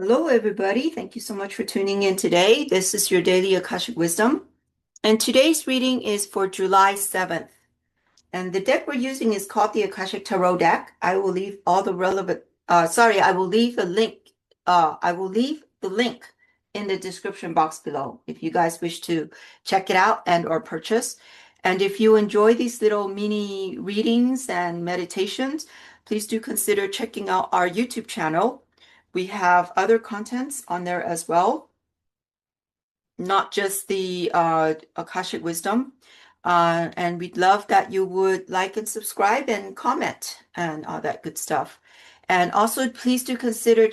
Hello, everybody. Thank you so much for tuning in today. This is your Daily Akashic Wisdom, and today's reading is for July 7th. And the deck we're using is called the Akashic Tarot deck. I will leave all the relevant, I will leave the link, in the description box below if you guys wish to check it out and or purchase. And if you enjoy these little mini readings and meditations, please do consider checking out our YouTube channel. We have other contents on there as well, not just the Akashic Wisdom. And we'd love that you would like and subscribe and comment and all that good stuff. And also, please do consider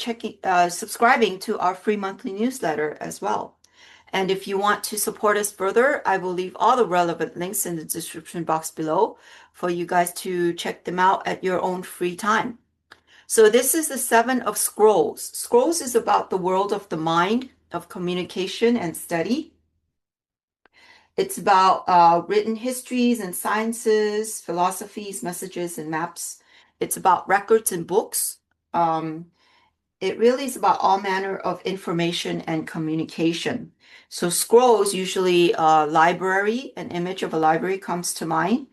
subscribing to our free monthly newsletter as well. And if you want to support us further, I will leave all the relevant links in the description box below for you guys to check them out at your own free time. So this is the Seven of Scrolls. Scrolls is about the world of the mind, of communication and study. It's about written histories and sciences, philosophies, messages, and maps. It's about records and books. It really is about all manner of information and communication. So scrolls, usually a library, an image of a library comes to mind.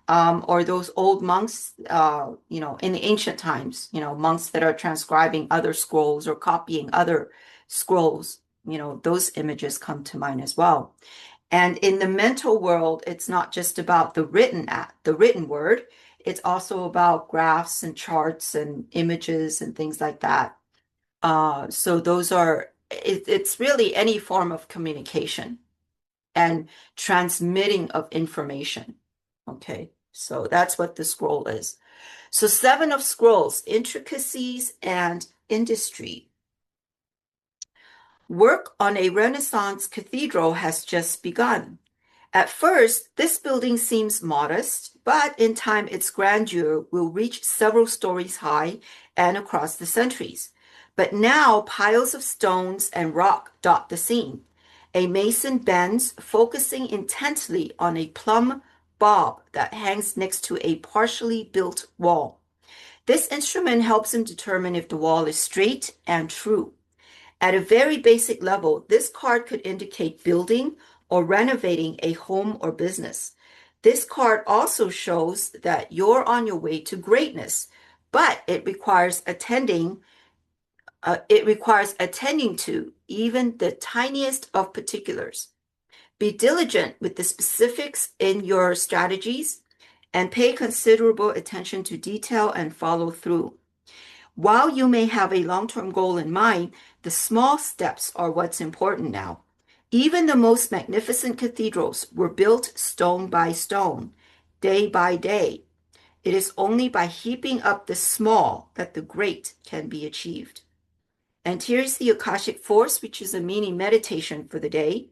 Or those old monks, in the ancient times, monks that are transcribing other scrolls or copying other scrolls, those images come to mind as well. And in the mental world, it's not just about the written word. It's also about graphs and charts and images and things like that. So it's really any form of communication and transmitting of information. Okay, so that's what the scroll is. So Seven of Scrolls, intricacies and industry. Work on a Renaissance cathedral has just begun. At first, this building seems modest, but in time its grandeur will reach several stories high and across the centuries. But now piles of stones and rock dot the scene. A mason bends, focusing intently on a plumb bob that hangs next to a partially built wall. This instrument helps him determine if the wall is straight and true. At a very basic level, this card could indicate building or renovating a home or business. This card also shows that you're on your way to greatness, but it requires attending to even the tiniest of particulars. Be diligent with the specifics in your strategies and pay considerable attention to detail and follow through. While you may have a long-term goal in mind, the small steps are what's important now. Even the most magnificent cathedrals were built stone by stone, day by day. It is only by heaping up the small that the great can be achieved. And here's the Akashic Force, which is a mini meditation for the day.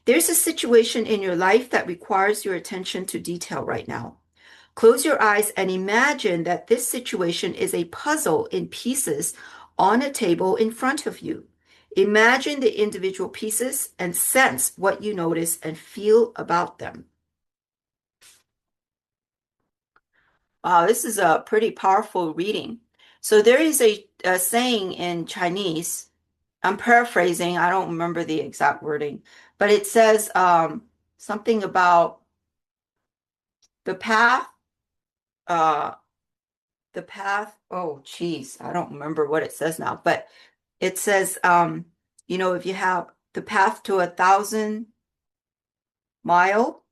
There's a situation in your life that requires your attention to detail right now. Close your eyes and imagine that this situation is a puzzle in pieces on a table in front of you. Imagine the individual pieces and sense what you notice and feel about them. Wow, this is a pretty powerful reading. So there is a saying in Chinese. I'm paraphrasing, I don't remember the exact wording, but it says something about the path, uh, oh, geez, I don't remember what it says now, but it says, if you have the path to 1,000 mile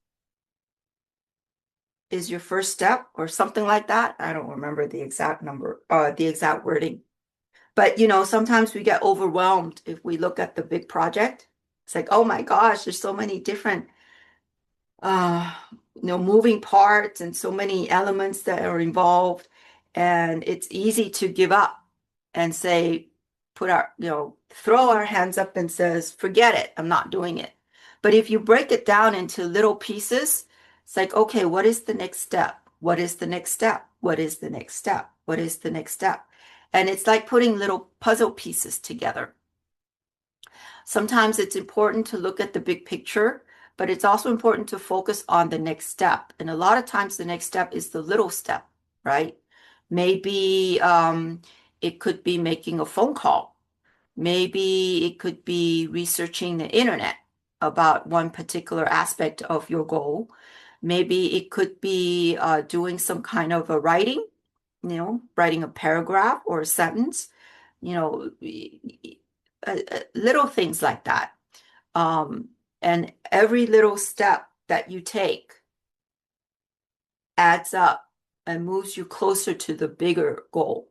is your first step or something like that. I don't remember the exact number, the exact wording. But, sometimes we get overwhelmed if we look at the big project. It's like, oh my gosh, there's so many different, uh, moving parts and so many elements that are involved. And it's easy to give up and say, throw our hands up and says, forget it, I'm not doing it. But if you break it down into little pieces, it's like, okay, what is the next step? What is the next step? What is the next step? What is the next step? And it's like putting little puzzle pieces together. Sometimes it's important to look at the big picture, but it's also important to focus on the next step. And a lot of times the next step is the little step, right? Maybe it could be making a phone call. Maybe it could be researching the internet about one particular aspect of your goal. Maybe it could be doing some kind of a writing, writing a paragraph or a sentence, little things like that. Um, and every little step that you take adds up and moves you closer to the bigger goal.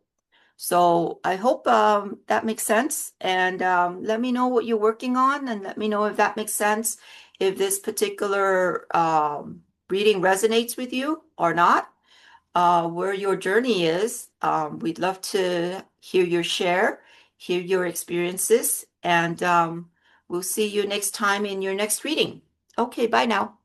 So I hope that makes sense. And let me know what you're working on and let me know if that makes sense, if this particular reading resonates with you or not, where your journey is. We'd love to hear your share, hear your experiences, and we'll see you next time in your next reading. Okay, bye now.